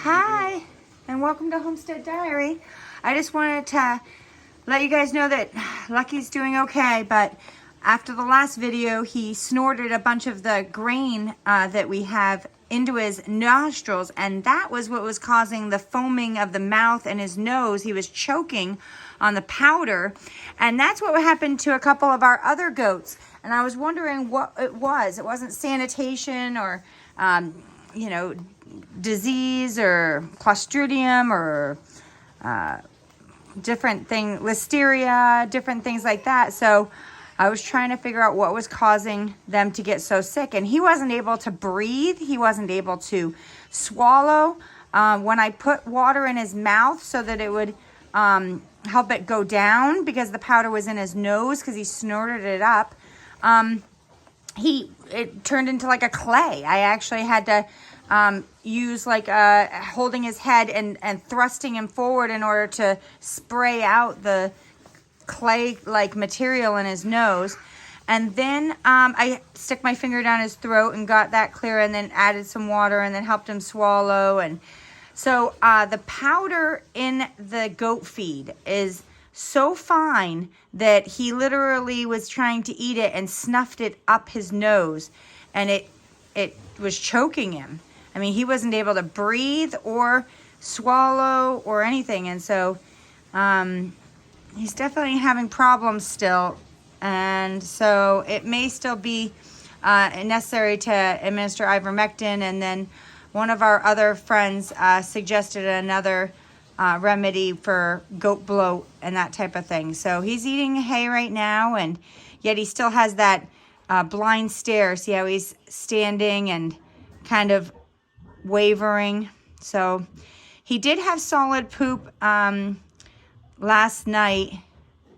Hi, and welcome to Homestead Diary. I just wanted to let you guys know that Lucky's doing okay, but after the last video, he snorted a bunch of the grain that we have into his nostrils, and that was what was causing the foaming of the mouth and his nose. He was choking on the powder, and that's what happened to a couple of our other goats. And I was wondering what it was. It wasn't sanitation or, disease or Clostridium or different thing, listeria, different things like that. So I was trying to figure out what was causing them to get so sick. And he wasn't able to breathe. He wasn't able to swallow. When I put water in his mouth so that it would help it go down, because the powder was in his nose because he snorted it up, it turned into like a clay. I actually had to use like holding his head and thrusting him forward in order to spray out the clay-like material in his nose. And then I stick my finger down his throat and got that clear, and then added some water and then helped him swallow. And so the powder in the goat feed is so fine that he literally was trying to eat it and snuffed it up his nose, and it was choking him. I mean, he wasn't able to breathe or swallow or anything. And so he's definitely having problems still. And so it may still be necessary to administer ivermectin. And then one of our other friends suggested another remedy for goat bloat and that type of thing. So he's eating hay right now, and yet he still has that blind stare. See how he's standing and kind of wavering. So he did have solid poop last night.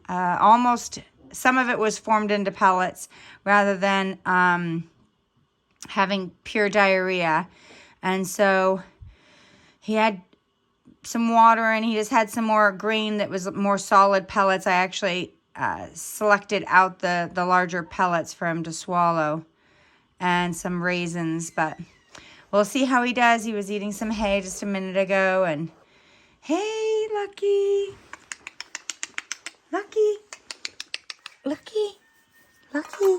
Almost some of it was formed into pellets rather than having pure diarrhea. And so he had some water, and he just had some more grain that was more solid pellets. I actually selected out the larger pellets for him to swallow, and some raisins, but we'll see how he does. He was eating some hay just a minute ago, and hey, Lucky. Lucky. Lucky. Lucky.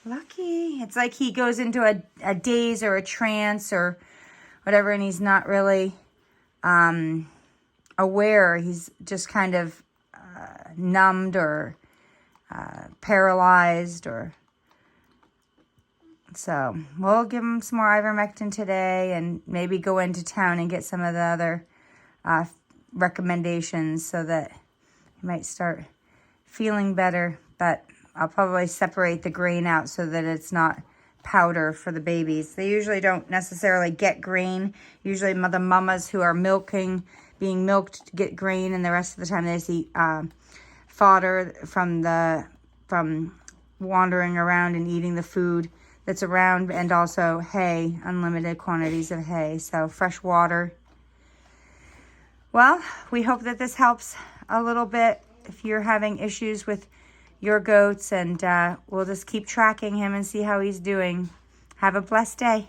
Lucky. It's like he goes into a daze or a trance or whatever, and he's not really aware. He's just kind of numbed or paralyzed, or so we'll give him some more ivermectin today, and maybe go into town and get some of the other recommendations so that he might start feeling better. But I'll probably separate the grain out so that it's not powder for the babies. They usually don't necessarily get grain. Usually the mamas who are being milked get grain, and the rest of the time they just eat fodder from wandering around and eating the food that's around, and also hay, unlimited quantities of hay, so fresh water. Well, we hope that this helps a little bit if you're having issues with your goats, and we'll just keep tracking him and see how he's doing. Have a blessed day.